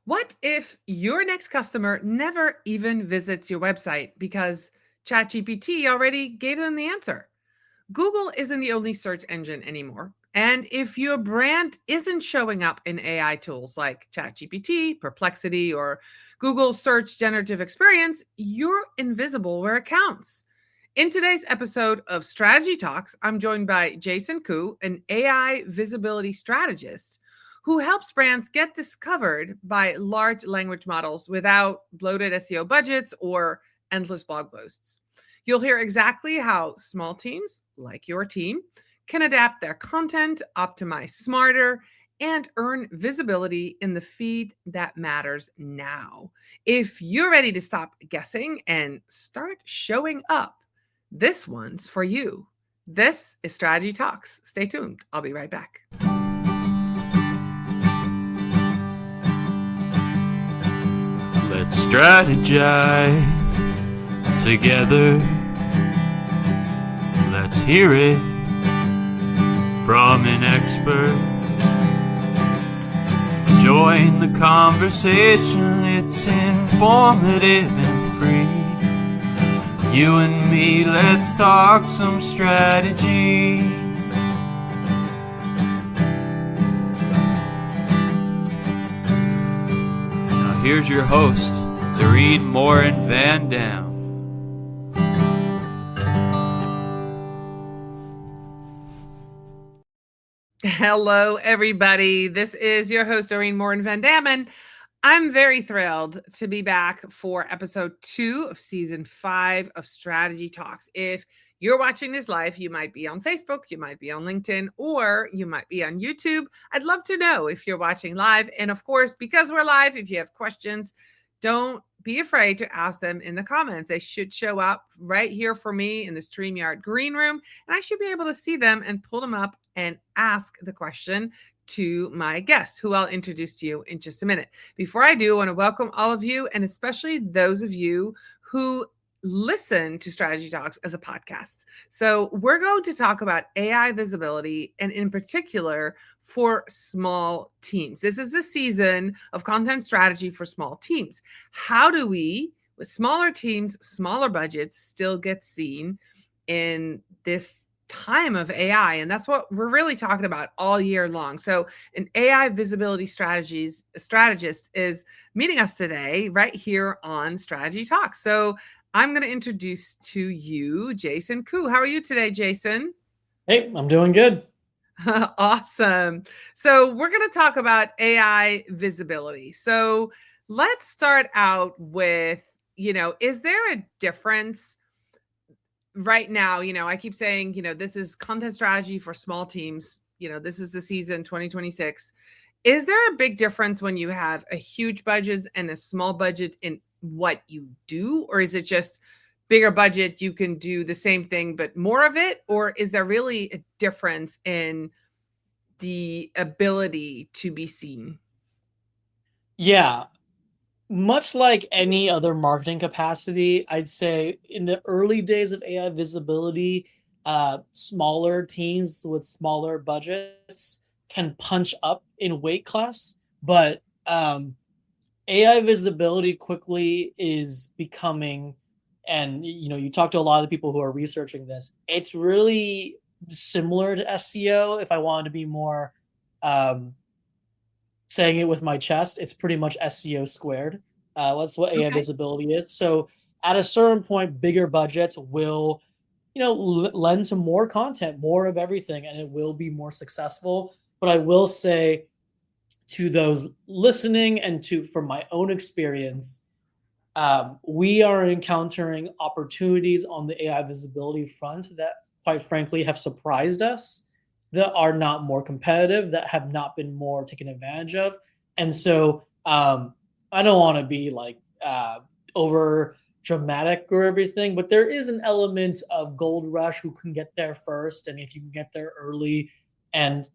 What if your next customer never even visits your website because ChatGPT already gave them the answer? Google isn't the only search engine anymore. And if your brand isn't showing up in AI tools like ChatGPT, Perplexity, or Google Search Generative Experience, you're invisible where it counts. In today's episode of Strategy Talks, I'm joined by Jason Khoo, an AI visibility strategist who helps brands get discovered by large language models without bloated SEO budgets or endless blog posts. You'll hear exactly how small teams, like your team, can adapt their content, optimize smarter, and earn visibility in the feed that matters now. If you're ready to stop guessing and start showing up, this one's for you. This is Strategy Talks. Stay tuned. I'll be right back. Let's strategize together. Let's hear it from an expert. Join the conversation, it's informative and free. You and me, let's talk some strategy. Now here's your host, Dorien Morin-van. Hello, everybody. This is your host, Dorien Morin-van, and I'm very thrilled to be back for episode 2 of season 5 of Strategy Talks. If you're watching this live, you might be on Facebook, you might be on LinkedIn, or you might be on YouTube. I'd love to know if you're watching live. And of course, because we're live, if you have questions, don't be afraid to ask them in the comments. They should show up right here for me in the StreamYard green room, and I should be able to see them and pull them up and ask the question to my guest, who I'll introduce to you in just a minute. Before I do, I want to welcome all of you, and especially those of you who listen to Strategy Talks as a podcast. So we're going to talk about AI visibility, and in particular for small teams. This is the season of content strategy for small teams. How do we, with smaller teams, smaller budgets, still get seen in this time of AI? And that's what we're really talking about all year long. So an AI visibility strategist is meeting us today right here on Strategy Talks. So I'm going to introduce to you Jason Khoo. How are you today, Jason? Hey, I'm doing good. Awesome. So we're going to talk about AI visibility. So let's start out with, is there a difference right now? I keep saying, this is content strategy for small teams. This is the season 2026. Is there a big difference when you have a huge budget and a small budget in what you do? Or is it just bigger budget, you can do the same thing, but more of it? Or is there really a difference in the ability to be seen? Yeah, much like any other marketing capacity, I'd say in the early days of AI visibility, smaller teams with smaller budgets can punch up in weight class, but AI visibility quickly is becoming, and you talk to a lot of the people who are researching this, it's really similar to SEO. If I wanted to be more saying it with my chest, it's pretty much SEO squared. That's what AI visibility is. So at a certain point, bigger budgets will, lend to more content, more of everything, and it will be more successful. But I will say to those listening and from my own experience, we are encountering opportunities on the AI visibility front that, quite frankly, have surprised us, that are not more competitive, that have not been more taken advantage of. And so I don't want to be like over dramatic or everything, but there is an element of gold rush who can get there first. And if you can get there early and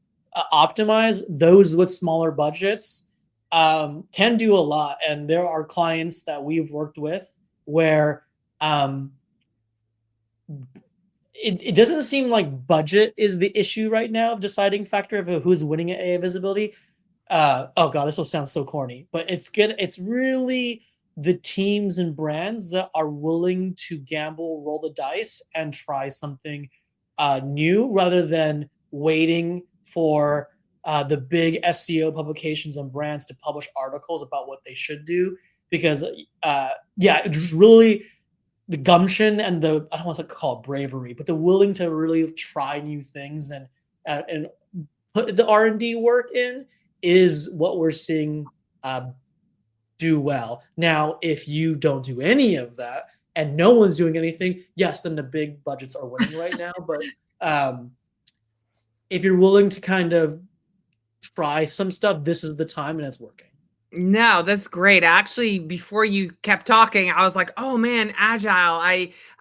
optimize, those with smaller budgets can do a lot. And there are clients that we've worked with where it doesn't seem like budget is the issue right now of deciding factor of who's winning at AI visibility. Oh god, this will sound so corny, but it's good. It's really the teams and brands that are willing to gamble, roll the dice, and try something new rather than waiting for the big SEO publications and brands to publish articles about what they should do. Because yeah, it's really the gumption and the, I don't want to call it bravery, but the willing to really try new things and put the R&D work in is what we're seeing do well. Now, if you don't do any of that and no one's doing anything, yes, then the big budgets are winning right now. But if you're willing to kind of try some stuff, this is the time, and it's working. No, that's great. Actually, before you kept talking, I was like, "Oh man, agile."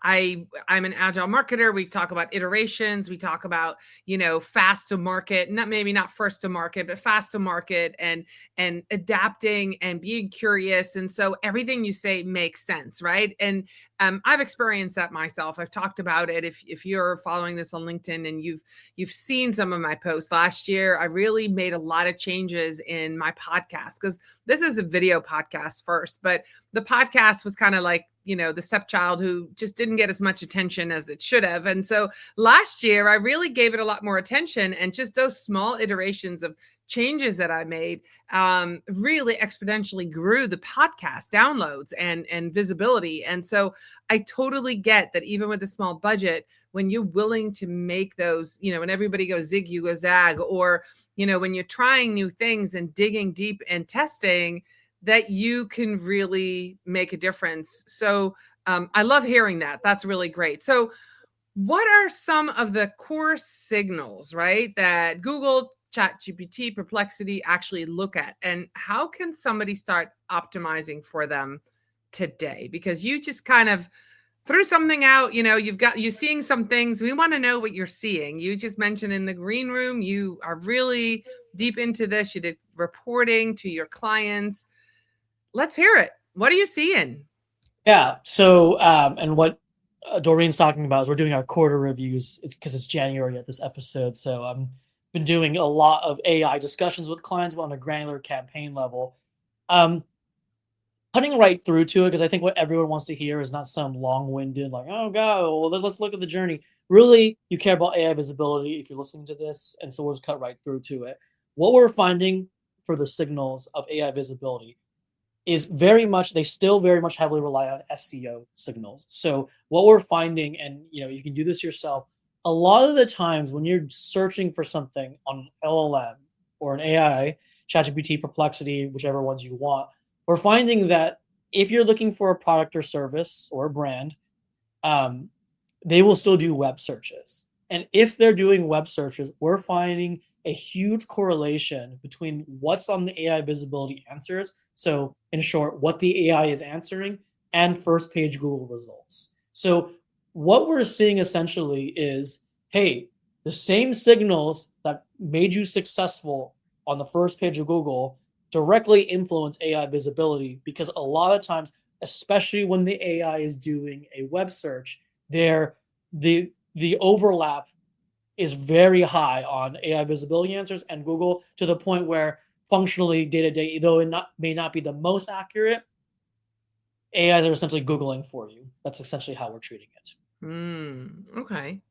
I'm an agile marketer. We talk about iterations. We talk about, fast to market, not first to market, but fast to market and adapting and being curious. And so everything you say makes sense, right? And I've experienced that myself. I've talked about it. If you're following this on LinkedIn and you've seen some of my posts last year, I really made a lot of changes in my podcast because this is a video podcast first, but the podcast was kind of like, the stepchild who just didn't get as much attention as it should have. And so last year, I really gave it a lot more attention, and just those small iterations of changes that I made really exponentially grew the podcast downloads and visibility. And so I totally get that even with a small budget, when you're willing to make those, when everybody goes zig, you go zag, or, when you're trying new things and digging deep and testing, that you can really make a difference. So I love hearing that. That's really great. So what are some of the core signals, right, that Google, ChatGPT, Perplexity actually look at, and how can somebody start optimizing for them today? Because you just kind of threw something out, you're seeing some things. We want to know what you're seeing. You just mentioned in the green room, you are really deep into this. You did reporting to your clients. Let's hear it. What are you seeing? Yeah. So, and what Dorien's talking about is we're doing our quarter reviews. It's because it's January at this episode. So I've been doing a lot of AI discussions with clients on a granular campaign level. Cutting right through to it, because I think what everyone wants to hear is not some long-winded, like, oh god, well, let's look at the journey. Really, you care about AI visibility if you're listening to this, and so we'll just cut right through to it. What we're finding for the signals of AI visibility is they still very much heavily rely on SEO signals. So what we're finding, and you can do this yourself, a lot of the times when you're searching for something on LLM or an AI, ChatGPT, Perplexity, whichever ones you want, we're finding that if you're looking for a product or service or a brand, they will still do web searches. And if they're doing web searches, we're finding a huge correlation between what's on the AI visibility answers. So in short, what the AI is answering, and first page Google results. So what we're seeing essentially is, hey, the same signals that made you successful on the first page of Google directly influence AI visibility, because a lot of times, especially when the AI is doing a web search, the overlap is very high on AI visibility answers and Google, to the point where functionally day-to-day, though it may not be the most accurate, AIs are essentially Googling for you. That's essentially how we're treating it. Okay.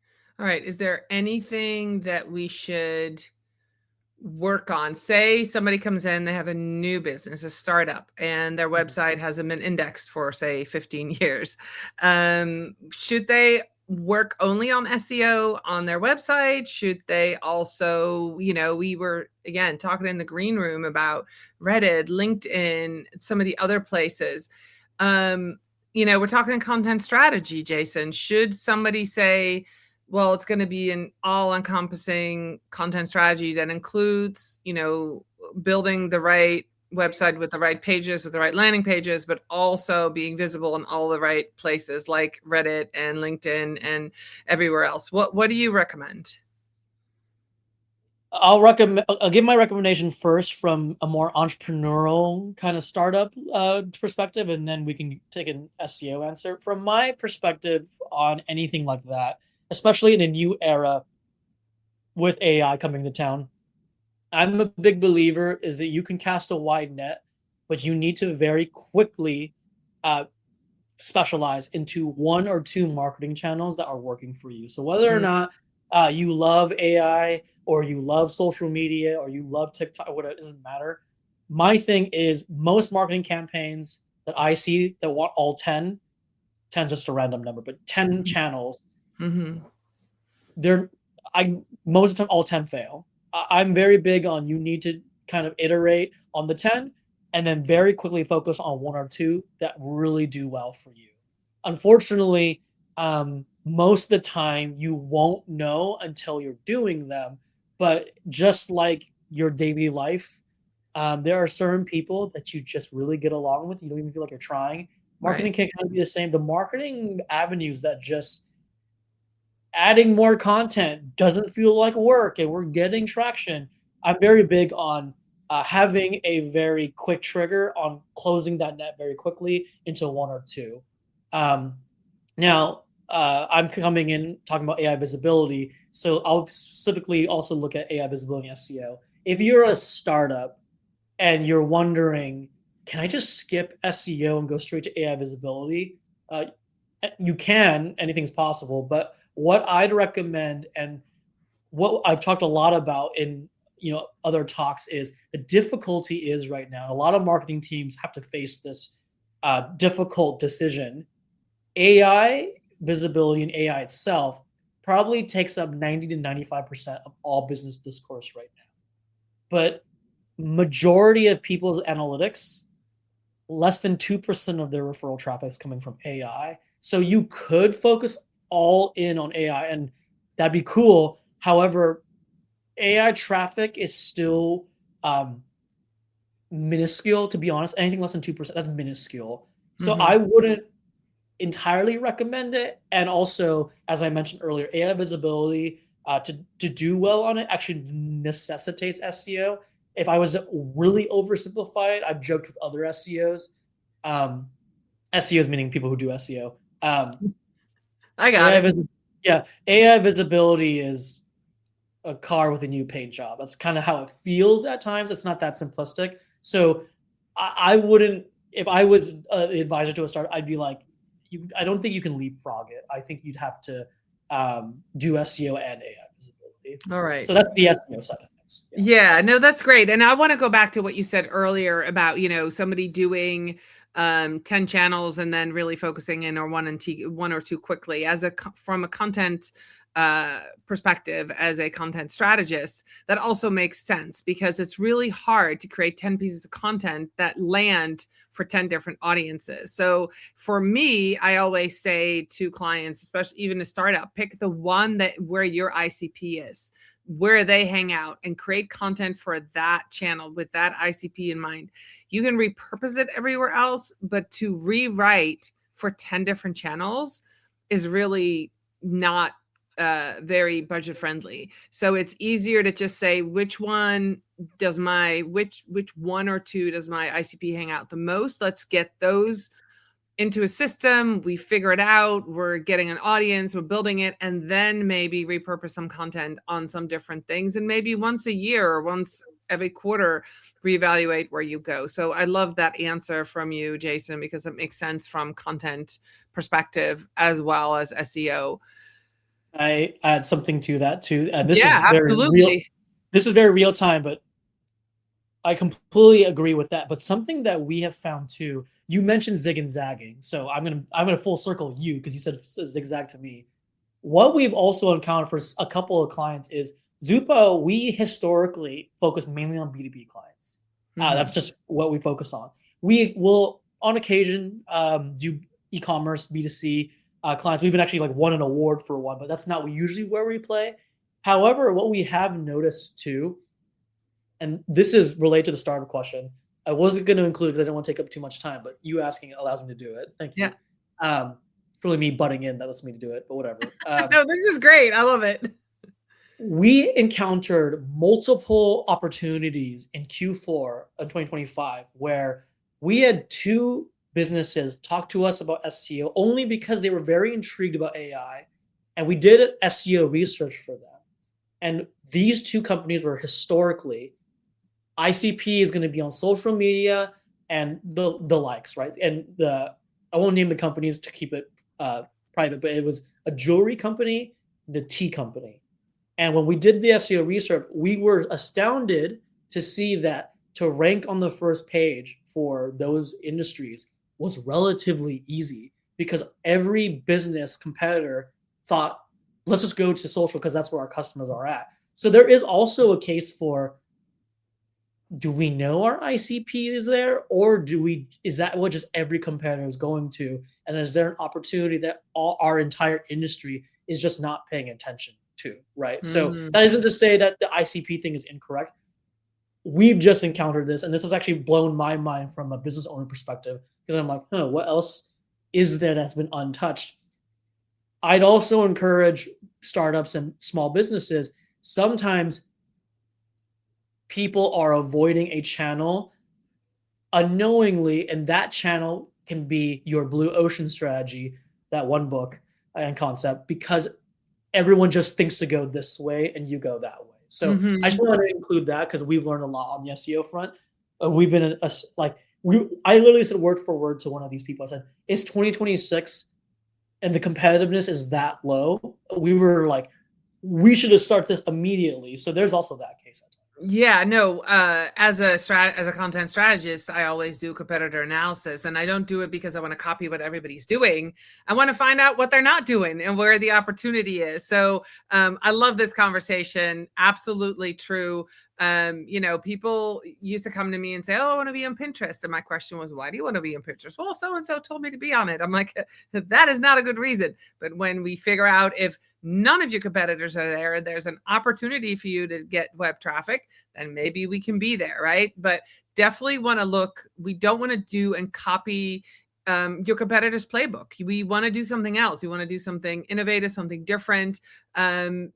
All right. Is there anything that we should work on? Say somebody comes in, they have a new business, a startup, and their website hasn't been indexed for, say, 15 years. Should they work only on SEO on their website? Should they also, we were, again, talking in the green room about Reddit, LinkedIn, some of the other places. We're talking content strategy, Jason. Should somebody say, well, it's going to be an all-encompassing content strategy that includes, building the right website with the right pages, with the right landing pages, but also being visible in all the right places like Reddit and LinkedIn and everywhere else? What do you recommend? I'll give my recommendation first from a more entrepreneurial kind of startup perspective, and then we can take an SEO answer. From my perspective on anything like that, especially in a new era with AI coming to town, I'm a big believer is that you can cast a wide net, but you need to very quickly uh, specialize into one or two marketing channels that are working for you. So whether or Mm, not you love AI or you love social media or you love TikTok, whatever, it doesn't matter. My thing is most marketing campaigns that I see that want all 10, 10 is just a random number, but 10 channels, mm-hmm. they're I most of the time all 10 fail. I'm very big on you need to kind of iterate on the 10 and then very quickly focus on one or two that really do well for you. Unfortunately, most of the time you won't know until you're doing them. But just like your daily life, there are certain people that you just really get along with. You don't even feel like you're trying. Right. Marketing can kind of be the same. The marketing avenues that just adding more content doesn't feel like work and we're getting traction. I'm very big on having a very quick trigger on closing that net very quickly into one or two. Um, now, I'm coming in talking about AI visibility, so I'll specifically also look at AI visibility and SEO. If you're a startup and you're wondering, can I just skip SEO and go straight to AI visibility? Uh, you can, anything's possible, but what I'd recommend and what I've talked a lot about in other talks is the difficulty is right now. A lot of marketing teams have to face this difficult decision. AI visibility and AI itself probably takes up 90 to 95% of all business discourse right now. But majority of people's analytics, less than 2% of their referral traffic is coming from AI. So you could focus all in on AI and that'd be cool. However, AI traffic is still minuscule, to be honest. Anything less than 2%, that's minuscule. So Mm-hmm. I wouldn't entirely recommend it. And also, as I mentioned earlier, AI visibility to do well on it actually necessitates SEO. If I was to really oversimplify it, I've joked with other SEOs. SEOs meaning people who do SEO. I got AI it. vis- yeah, AI visibility is a car with a new paint job. That's kind of how it feels at times. It's not that simplistic. So I wouldn't, if I was an advisor to a startup, I'd be like, I don't think you can leapfrog it. I think you'd have to do SEO and AI visibility. All right. So that's the SEO side of things. Yeah, no, that's great. And I want to go back to what you said earlier about, somebody doing 10 channels and then really focusing in on one or two quickly from a content perspective as a content strategist. That also makes sense because it's really hard to create 10 pieces of content that land for 10 different audiences. So for me, I always say to clients, especially even a startup, pick the one where your ICP is, where they hang out, and create content for that channel with that ICP in mind. You can repurpose it everywhere else, but to rewrite for 10 different channels is really not very budget friendly. So it's easier to just say which one which one or two does my ICP hang out the most. Let's get those into a system. We figure it out. We're getting an audience, we're building it, and then maybe repurpose some content on some different things. And maybe once a year or once every quarter, reevaluate where you go. So I love that answer from you, Jason, because it makes sense from content perspective as well as SEO. I add something to that too. This Yeah, is very real. absolutely. This is very real time, but I completely agree with that. But something that we have found too, you mentioned zig and zagging. So I'm gonna full circle you because you said zigzag to me. What we've also encountered for a couple of clients is Zupo, we historically focus mainly on B2B clients. That's just what we focus on. We will on occasion do e-commerce, B2C clients. We've actually like won an award for one, but that's not usually where we play. However, what we have noticed too, and this is related to the startup question. I wasn't going to include because I didn't want to take up too much time, but you asking it allows me to do it. Thank you. Yeah. It's really me butting in that lets me to do it, but whatever. No, this is great. I love it. We encountered multiple opportunities in Q4 of 2025 where we had two businesses talk to us about SEO only because they were very intrigued about AI, and we did SEO research for them. And these two companies were historically ICP is going to be on social media and the likes, right? And I won't name the companies to keep it private, but it was a jewelry company, the tea company. And when we did the SEO research, we were astounded to see that to rank on the first page for those industries was relatively easy because every business competitor thought, let's just go to social because that's where our customers are at. So there is also a case for, do we know our ICP is there, or is that what just every competitor is going to? And is there an opportunity that our entire industry is just not paying attention to, right? So that isn't to say that the ICP thing is incorrect. We've just encountered this, and this has actually blown my mind from a business owner perspective because I'm like, what else is there that's been untouched? I'd also encourage startups and small businesses. Sometimes people are avoiding a channel unknowingly, and that channel can be your blue ocean strategy, that one book and concept, because everyone just thinks to go this way and you go that way. So I just wanted to include that because we've learned a lot on the SEO front. We've been I literally said word for word to one of these people. I said, it's 2026 and the competitiveness is that low. We were like, we should have started this immediately. So there's also that case. Yeah, no, as a content strategist, I always do competitor analysis, and I don't do it because I want to copy what everybody's doing. I want to find out what they're not doing and where the opportunity is. So I love this conversation. Absolutely true. People used to come to me and say, oh, I want to be on Pinterest. And my question was, why do you want to be on Pinterest? Well, so-and-so told me to be on it. I'm like, that is not a good reason. But when we figure out if none of your competitors are there and there's an opportunity for you to get web traffic, then maybe we can be there, right? But definitely want to look, we don't want to do and copy your competitor's playbook. We want to do something else. We want to do something innovative, something different.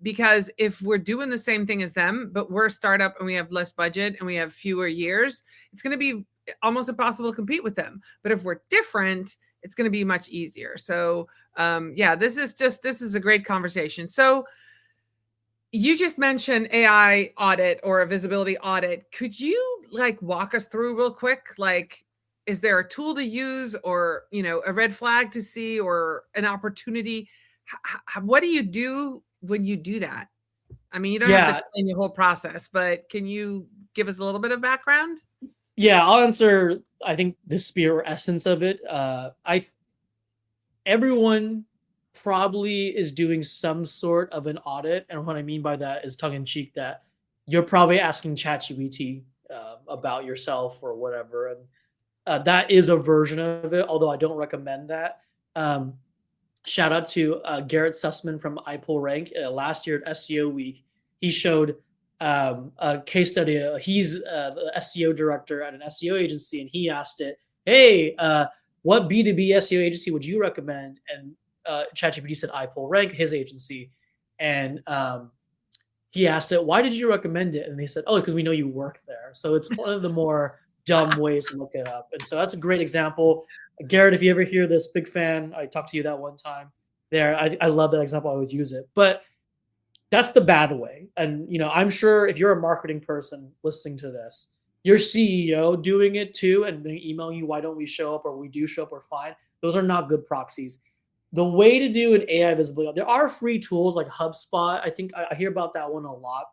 Because if we're doing the same thing as them, but we're a startup and we have less budget and we have fewer years, it's going to be almost impossible to compete with them. But if we're different, it's going to be much easier. So this is a great conversation. So you just mentioned AI audit or a visibility audit. Could you walk us through real quick? Is there a tool to use or, a red flag to see or an opportunity? What do you do when you do that? I mean, you don't have to explain your whole process, but can you give us a little bit of background? Yeah, I'll answer, I think, the spirit or essence of it. Everyone probably is doing some sort of an audit. And what I mean by that is tongue in cheek, that you're probably asking ChatGPT about yourself or whatever. And that is a version of it, although I don't recommend that. Shout out to Garrett Sussman from iPullRank. Last year at SEO Week, he showed a case study. He's the SEO director at an SEO agency, and he asked it, hey, what B2B SEO agency would you recommend? And ChatGPT said iPullRank, his agency. And he asked it, why did you recommend it? And they said, oh, because we know you work there. So it's one of the more dumb ways to look it up. And so that's a great example. Garrett, if you ever hear this, big fan. I talked to you that one time there. I love that example. I always use it. But that's the bad way. And, I'm sure if you're a marketing person listening to this, your CEO doing it too, and they email you, why don't we show up, or we do show up, or fine. Those are not good proxies. The way to do an AI visibility, there are free tools like HubSpot. I think I hear about that one a lot.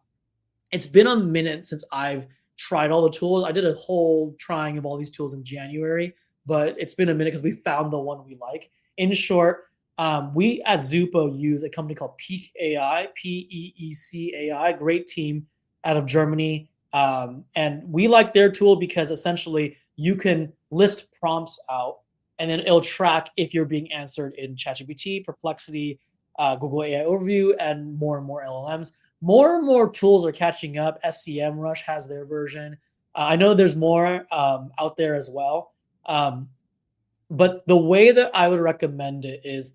It's been a minute since I've tried all the tools. I did a whole trying of all these tools in January, but it's been a minute because we found the one we like. In short, we at Zupo use a company called Peak AI, Peec AI, great team out of Germany. And we like their tool because essentially you can list prompts out and then it'll track if you're being answered in ChatGPT, Perplexity, Google AI Overview, and more LLMs. More and more tools are catching up. SEMrush has their version. I know there's more out there as well. But the way that I would recommend it is,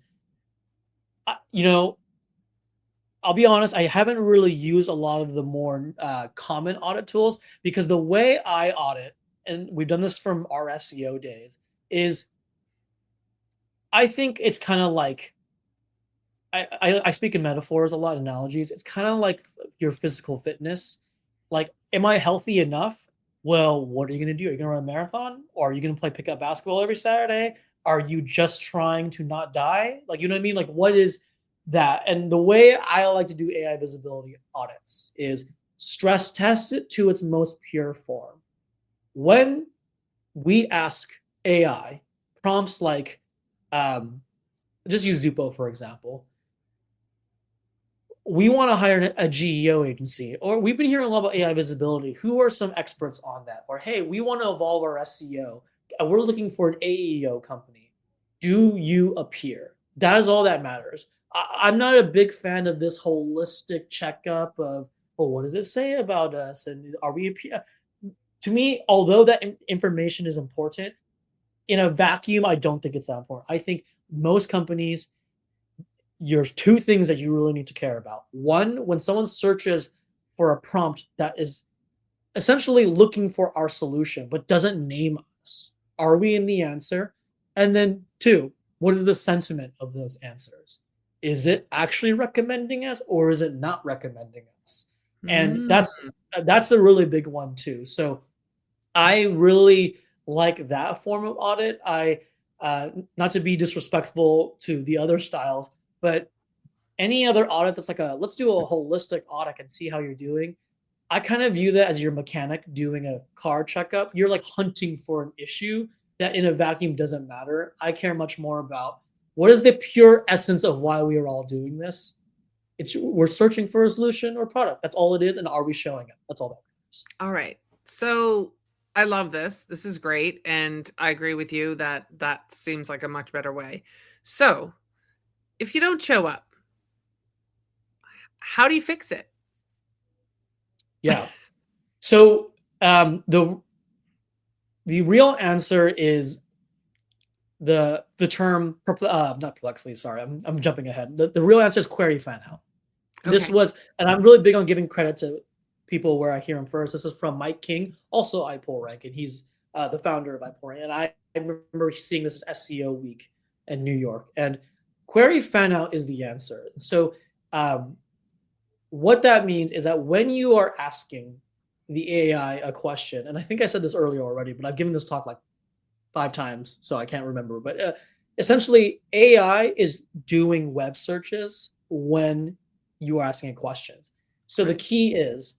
I'll be honest, I haven't really used a lot of the more common audit tools because the way I audit, and we've done this from our SEO days, is I think it's kind of like, I speak in metaphors a lot, analogies. It's kind of like your physical fitness. Like, am I healthy enough? Well, what are you going to do? Are you going to run a marathon? Or are you going to play pickup basketball every Saturday? Are you just trying to not die? Like, you know what I mean? Like, what is that? And the way I like to do AI visibility audits is stress test it to its most pure form. When we ask AI prompts like, just use Zupo, for example, we want to hire a GEO agency, or we've been hearing a lot about AI visibility. Who are some experts on that? Or, hey, we want to evolve our SEO. We're looking for an AEO company. Do you appear? That is all that matters. I'm not a big fan of this holistic checkup of, well, what does it say about us? And are we appear? To me, although that information is important, in a vacuum, I don't think it's that important. I think most companies, there's two things that you really need to care about. One, when someone searches for a prompt that is essentially looking for our solution but doesn't name us, are we in the answer? And then two, what is the sentiment of those answers? Is it actually recommending us, or is it not recommending us? And Mm. that's a really big one too. So I really like that form of audit. I not to be disrespectful to the other styles, but any other audit that's like a, let's do a holistic audit and see how you're doing. I kind of view that as your mechanic doing a car checkup. You're like hunting for an issue that in a vacuum doesn't matter. I care much more about what is the pure essence of why we are all doing this. It's we're searching for a solution or product. That's all it is. And are we showing it? That's all that matters. All right. So I love this. This is great. And I agree with you that that seems like a much better way. So if you don't show up, how do you fix it? Yeah. So the real answer is the term not perplexity. Sorry, I'm jumping ahead. The real answer is query fan out. This Okay. was, and I'm really big on giving credit to people where I hear them first. This is from Mike King, also iPullRank, and he's the founder of iPullRank. And I remember seeing this at SEO Week in New York. And query fan out is the answer. So what that means is that when you are asking the AI a question, and I think I said this earlier already, but I've given this talk like 5 times, so I can't remember. But essentially, AI is doing web searches when you are asking it questions. So the key is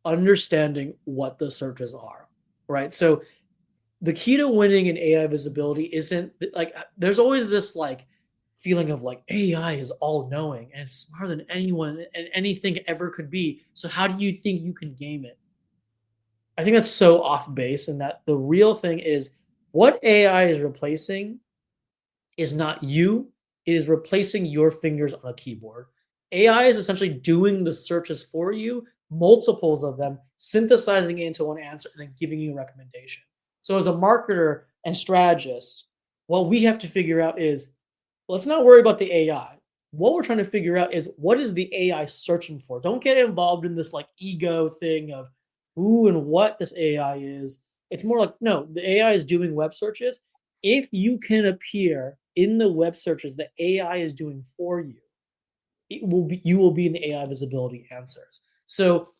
understanding what the searches are, right? So the key to winning in AI visibility isn't like there's always this like feeling of like AI is all knowing and it's smarter than anyone and anything ever could be. So how do you think you can game it? I think that's so off base, and that the real thing is what AI is replacing is not you, it is replacing your fingers on a keyboard. AI is essentially doing the searches for you, multiples of them, synthesizing it into one answer, and then giving you a recommendation. So, as a marketer and strategist, what we have to figure out is let's not worry about the AI. What we're trying to figure out is what is the AI searching for? Don't get involved in this like ego thing of who and what this AI is. It's more like, no, the AI is doing web searches. If you can appear in the web searches that AI is doing for you, you will be in the AI visibility answers. So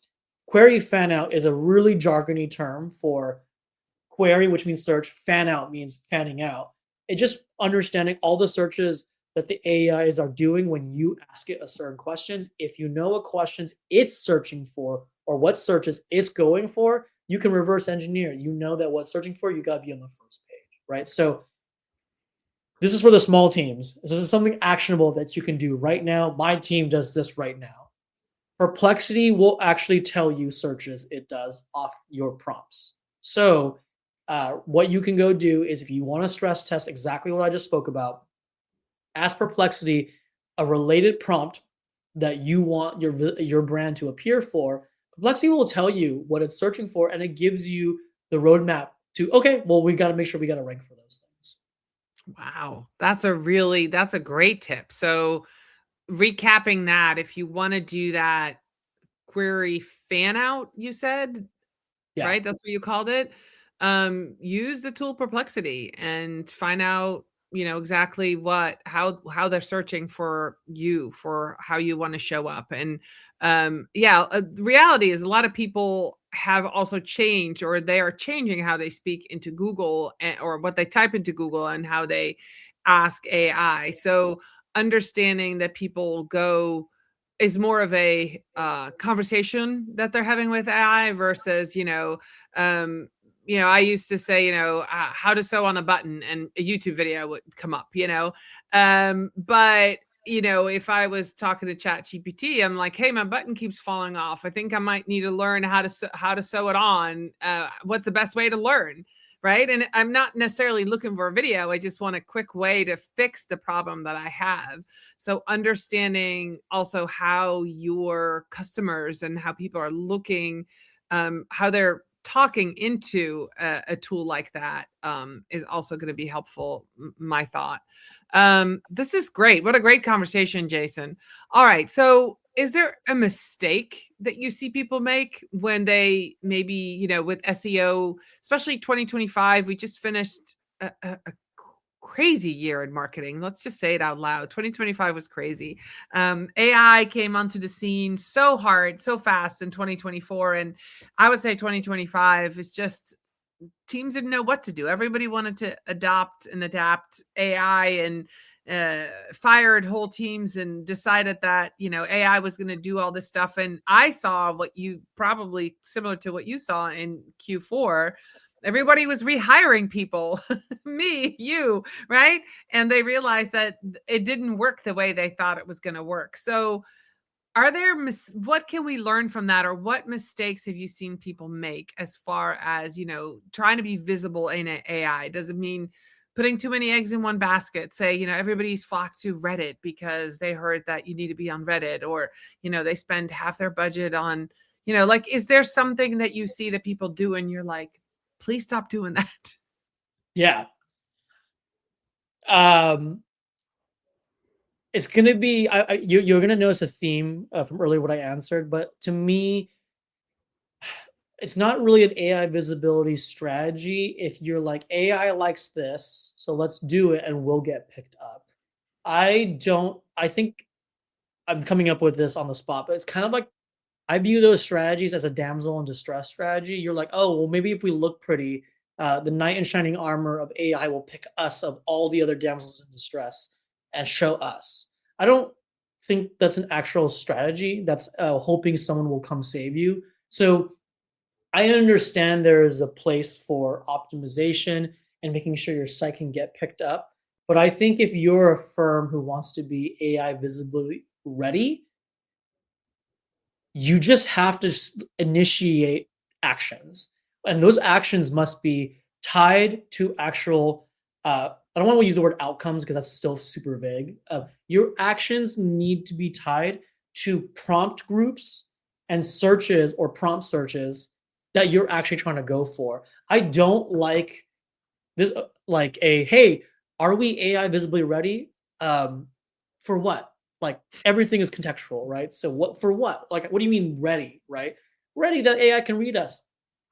query fan out is a really jargony term for query, which means search. Fan out means fanning out. It just understanding all the searches that the AIs are doing when you ask it a certain questions. If you know what questions it's searching for or what searches it's going for, you can reverse engineer. You know that what's searching for, you got to be on the first page, right? So this is for the small teams. This is something actionable that you can do right now. My team does this right now. Perplexity will actually tell you searches it does off your prompts. So what you can go do is if you want to stress test exactly what I just spoke about, ask Perplexity a related prompt that you want your brand to appear for. Perplexity will tell you what it's searching for, and it gives you the roadmap to, okay, well, we got to make sure we got to rank for those things. Wow. That's a great tip. So recapping that, if you want to do that query fan out, you said, Yeah. right? That's what you called it. Use the tool Perplexity and find out exactly how they're searching for you, for how you want to show up. And the reality is a lot of people have also changed, or they are changing how they speak into Google, or what they type into Google, and how they ask AI. So understanding that people go is more of a conversation that they're having with AI versus, I used to say, how to sew on a button, and a YouTube video would come up, but if I was talking to ChatGPT, I'm like, hey, my button keeps falling off. I think I might need to learn how to sew it on. What's the best way to learn? Right. And I'm not necessarily looking for a video. I just want a quick way to fix the problem that I have. So understanding also how your customers and how people are looking, how they're talking into a tool like that, is also going to be helpful. My thought. This is great. What a great conversation, Jason. All right. So is there a mistake that you see people make when they maybe, with SEO, especially 2025, we just finished a crazy year in marketing. Let's just say it out loud. 2025 was crazy. AI came onto the scene so hard, so fast in 2024. And I would say 2025 is just, teams didn't know what to do. Everybody wanted to adopt and adapt AI, and fired whole teams and decided that, AI was going to do all this stuff. And I saw what you probably similar to what you saw in Q4. Everybody was rehiring people, me, you, right? And they realized that it didn't work the way they thought it was going to work. So are there what can we learn from that, or what mistakes have you seen people make as far as, trying to be visible in AI? Does it mean putting too many eggs in one basket? Say, everybody's flocked to Reddit because they heard that you need to be on Reddit, or, they spend half their budget on, is there something that you see that people do and you're like, please stop doing that? Yeah. It's gonna be you're gonna notice a theme from earlier what I answered, but to me, it's not really an AI visibility strategy. If you're like, AI likes this, so let's do it and we'll get picked up. I think I'm coming up with this on the spot, but it's kind of like, I view those strategies as a damsel in distress strategy. You're like, oh, well, maybe if we look pretty, the knight in shining armor of AI will pick us of all the other damsels in distress and show us. I don't think that's an actual strategy. That's hoping someone will come save you. So I understand there is a place for optimization and making sure your site can get picked up. But I think if you're a firm who wants to be AI visibly ready, you just have to initiate actions. And those actions must be tied to actual, I don't want to use the word outcomes because that's still super vague. Your actions need to be tied to prompt groups and searches or prompt searches that you're actually trying to go for. I don't like this, like hey, are we AI visibly ready? For what? Like everything is contextual, right? So what for what? Like what do you mean ready, right? Ready that AI can read us.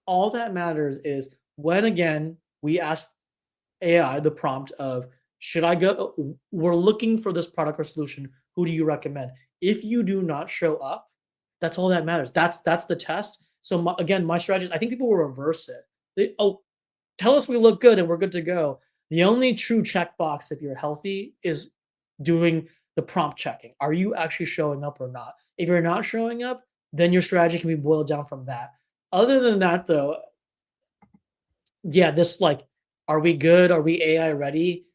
All that matters is when again we ask AI the prompt of, should I go, we're looking for this product or solution, who do you recommend? If you do not show up, that's all that matters. That's the test. So again, my strategy is I think people will reverse it. Tell us we look good and we're good to go. The only true checkbox if you're healthy is doing the prompt checking. Are you actually showing up or not? If you're not showing up, then your strategy can be boiled down from that. Other than that, though, yeah, this like, are we good? Are we AI ready?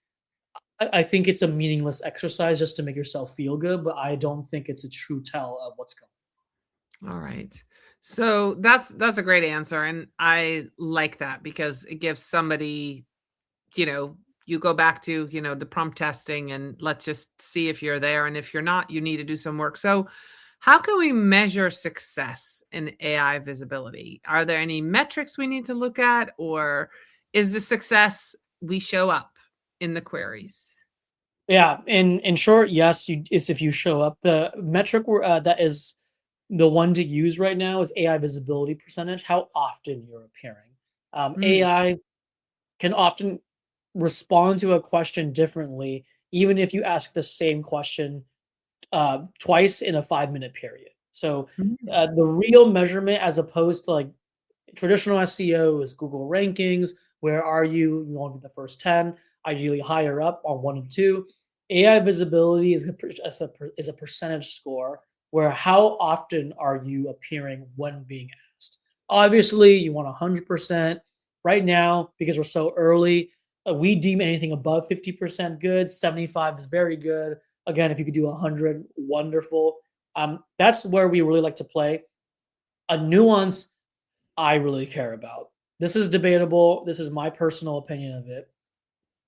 I think it's a meaningless exercise just to make yourself feel good, but I don't think it's a true tell of what's going All right. So that's a great answer. And I like that because it gives somebody, you go back to, the prompt testing, and let's just see if you're there. And if you're not, you need to do some work. So how can we measure success in AI visibility? Are there any metrics we need to look at, or is the success we show up in the queries? Yeah, in short, yes, it's if you show up. The metric that is the one to use right now is AI visibility percentage, how often you're appearing. Mm, AI can often respond to a question differently, even if you ask the same question twice in a 5-minute period. So Mm. the real measurement, as opposed to like traditional SEO, is Google rankings. Where are you? You want to be the first 10, ideally higher up on 1 and 2. AI visibility is a percentage score, where how often are you appearing when being asked. Obviously, you want 100%. Right now, because we're so early, we deem anything above 50% good. 75 is very good. Again, if you could do 100, wonderful. That's where we really like to play. A nuance I really care about. This is debatable. This is my personal opinion of it.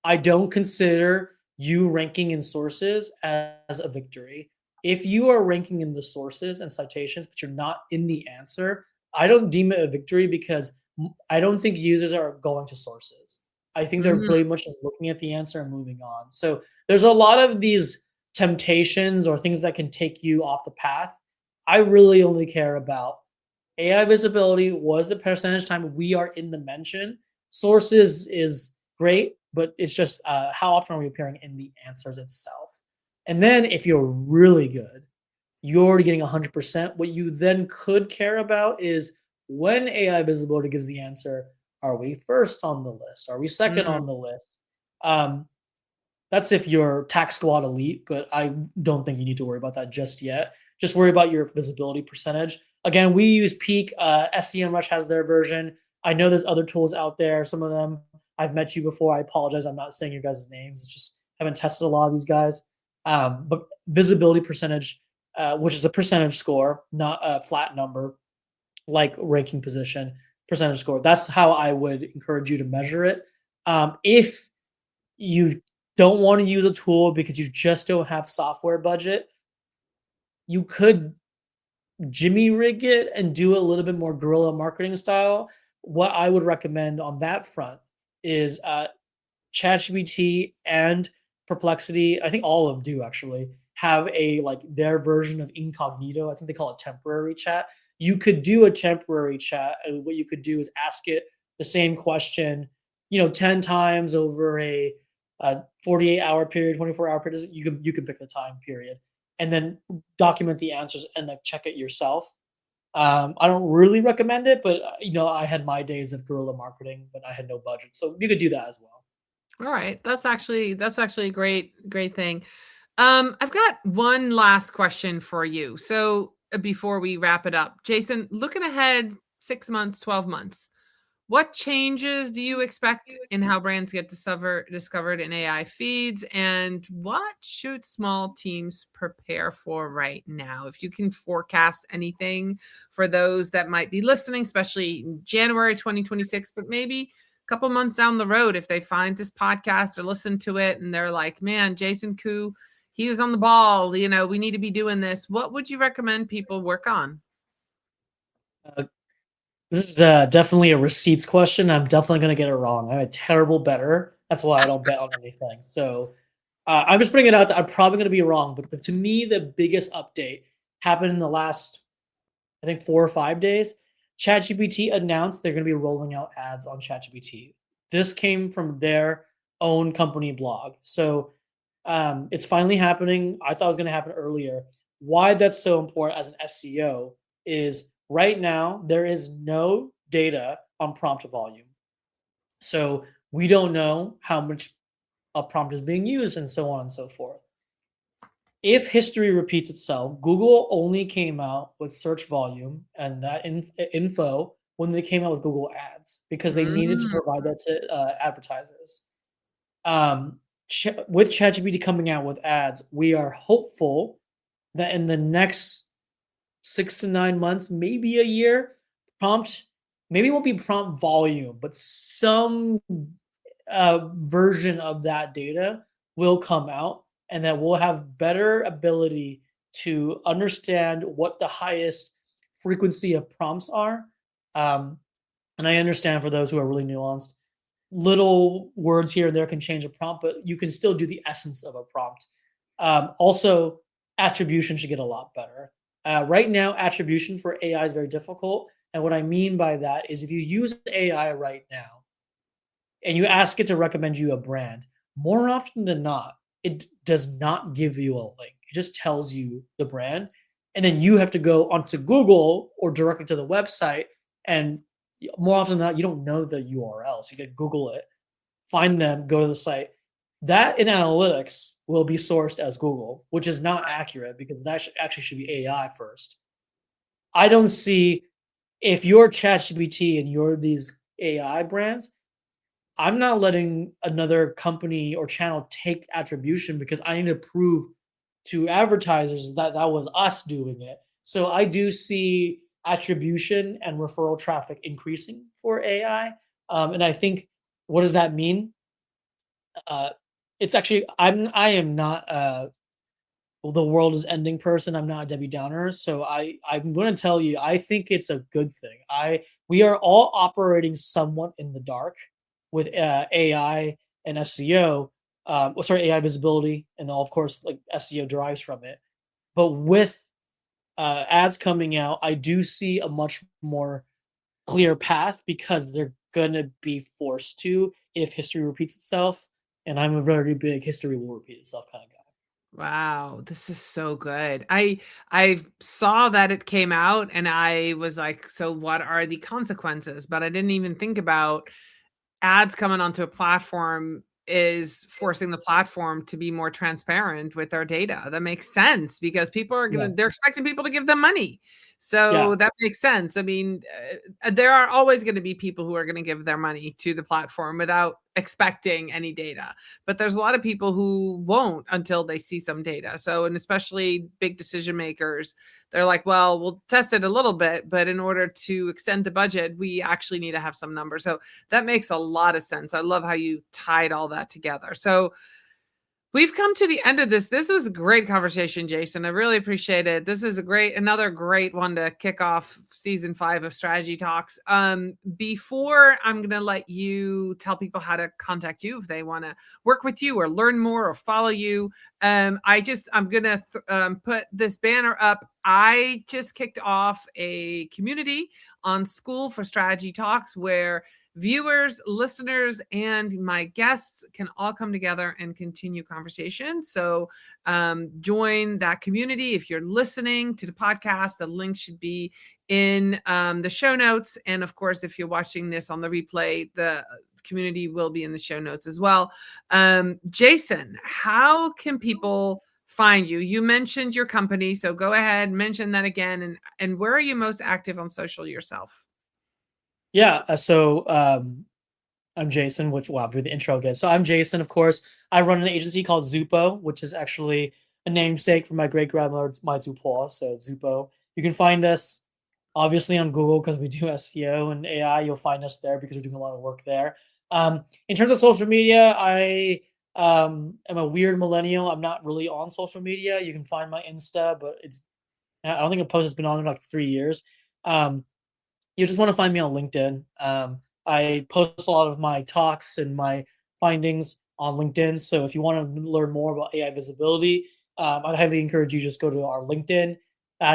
I don't consider you ranking in sources as a victory. If you are ranking in the sources and citations, but you're not in the answer, I don't deem it a victory, because I don't think users are going to sources. I think they're Mm. pretty much just looking at the answer and moving on. So there's a lot of these temptations or things that can take you off the path. I really only care about AI visibility. Was the percentage time we are in the mention. Sources is great, but it's just how often are we appearing in the answers itself. And then if you're really good, you're already getting 100%. What you then could care about is, when AI visibility gives the answer, are we first on the list? Are we second Mm. on the list? Um, that's if you're tax squad elite, but I don't think you need to worry about that just yet. Just worry about your visibility percentage. Again, we use Peak. SEMrush has their version. I know there's other tools out there. Some of them I've met you before. I apologize. I'm not saying your guys' names. It's just haven't tested a lot of these guys. But visibility percentage, which is a percentage score, not a flat number, like ranking position, percentage score. That's how I would encourage you to measure it. If you don't want to use a tool because you just don't have software budget, you could jimmy rig it and do a little bit more guerrilla marketing style. What I would recommend on that front is ChatGPT and Perplexity. I think all of them do actually have a like their version of incognito. I think they call it temporary chat. You could do a temporary chat, and what you could do is ask it the same question, 10 times over a 48-hour period, 24-hour period. You can pick the time period, and then document the answers and then check it yourself. I don't really recommend it, but I had my days of guerrilla marketing when I had no budget, so you could do that as well. All right. That's actually a great thing. I've got one last question for you. So before we wrap it up, Jason, looking ahead 6 months, 12 months, what changes do you expect in how brands get discovered in AI feeds? And what should small teams prepare for right now? If you can forecast anything for those that might be listening, especially in January 2026, but maybe a couple months down the road, if they find this podcast or listen to it and they're like, man, Jason Khoo, he was on the ball, we need to be doing this. What would you recommend people work on? Uh, this is definitely a receipts question. I'm definitely going to get it wrong. I'm a terrible bettor. That's why I don't bet on anything. So I'm just putting it out that I'm probably going to be wrong. But to me, the biggest update happened in the last, I think, 4 or 5 days. ChatGPT announced they're going to be rolling out ads on ChatGPT. This came from their own company blog. So it's finally happening. I thought it was going to happen earlier. Why that's so important as an SEO is, right now there is no data on prompt volume. So we don't know how much a prompt is being used and so on and so forth. If history repeats itself, Google only came out with search volume and that info when they came out with Google Ads, because they needed to Mm. provide that to advertisers. With ChatGPT coming out with ads, we are hopeful that in the next 6 to 9 months, maybe a year, prompt maybe it won't be prompt volume, but some version of that data will come out, and that we'll have better ability to understand what the highest frequency of prompts are. Um, and I understand, for those who are really nuanced, little words here and there can change a prompt, but you can still do the essence of a prompt. Also, attribution should get a lot better. Right now, attribution for AI is very difficult. And what I mean by that is, if you use AI right now, and you ask it to recommend you a brand, more often than not, it does not give you a link. It just tells you the brand, and then you have to go onto Google or directly to the website. And more often than not, you don't know the URL, so you can Google it, find them, go to the site. That in analytics will be sourced as Google, which is not accurate because that actually should be AI first. I don't see, if you're ChatGPT and you're these AI brands, I'm not letting another company or channel take attribution because I need to prove to advertisers that that was us doing it. So I do see attribution and referral traffic increasing for AI. And I think, what does that mean? Uh, it's actually, I am not the world is ending person. I'm not a Debbie Downer, so I'm going to tell you, I think it's a good thing. We are all operating somewhat in the dark with AI and SEO. AI visibility, and of course, like SEO derives from it. But with ads coming out, I do see a much more clear path because they're gonna be forced to if history repeats itself. And I'm a very big history will repeat itself kind of guy. Wow, this is so good. I saw that it came out and I was like, so what are the consequences? But I didn't even think about ads coming onto a platform is forcing the platform to be more transparent with their data. That makes sense because people are Yeah, they're expecting people to give them money. So yeah, that makes sense. I mean, there are always going to be people who are going to give their money to the platform without expecting any data. But there's a lot of people who won't until they see some data. So, and especially big decision makers, they're like, well, we'll test it a little bit, but in order to extend the budget, we actually need to have some numbers. So that makes a lot of sense. I love how you tied all that together. So we've come to the end of this. This was a great conversation, Jason. I really appreciate it. This is another great one to kick off season 5 of Strategy Talks. Before I'm going to let you tell people how to contact you if they want to work with you or learn more or follow you. I'm going to put this banner up. I just kicked off a community on School for Strategy Talks where viewers, listeners, and my guests can all come together and continue conversation. So join that community. If you're listening to the podcast, the link should be in the show notes. And of course, if you're watching this on the replay, the community will be in the show notes as well. Jason, how can people find you? You mentioned your company, so go ahead, mention that again. And where are you most active on social yourself? yeah. I'm Jason, which I'll do the intro again. So I'm Jason, of course. I run an agency called Zupo, which is actually a namesake for my great grandmother, my Zupo. So Zupo. You can find us obviously on Google because we do SEO and AI. You'll find us there because we're doing a lot of work there. In terms of social media, I am a weird millennial. I'm not really on social media. You can find my Insta, but I don't think a post has been on in like 3 years. Um, you just want to find me on LinkedIn. I post a lot of my talks and my findings on LinkedIn. So if you want to learn more about AI visibility, I'd highly encourage you just go to our LinkedIn.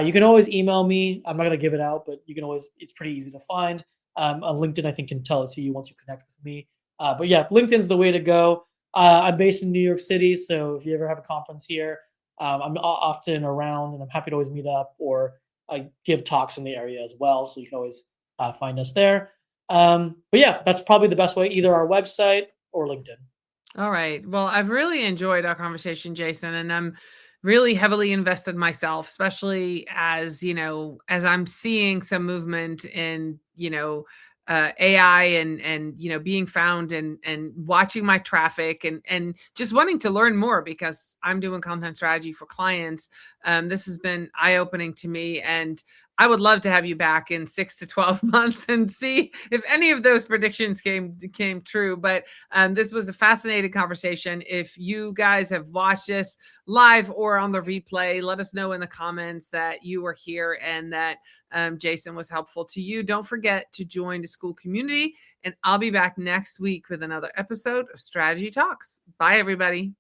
You can always email me. I'm not going to give it out, but you can always, it's pretty easy to find. On LinkedIn, I think can tell it to you once you connect with me. But yeah, LinkedIn's the way to go. I'm based in New York City. So if you ever have a conference here, I'm often around and I'm happy to always meet up, or I give talks in the area as well. So you can always find us there. But yeah, that's probably the best way, either our website or LinkedIn. All right. Well, I've really enjoyed our conversation, Jason, and I'm really heavily invested myself, especially as I'm seeing some movement in, AI and being found and watching my traffic and just wanting to learn more because I'm doing content strategy for clients. This has been eye-opening to me, and I would love to have you back in 6 to 12 months and see if any of those predictions came true. But this was a fascinating conversation. If you guys have watched this live or on the replay, let us know in the comments that you were here and that Jason was helpful to you. Don't forget to join the school community, and I'll be back next week with another episode of Strategy Talks. Bye, everybody.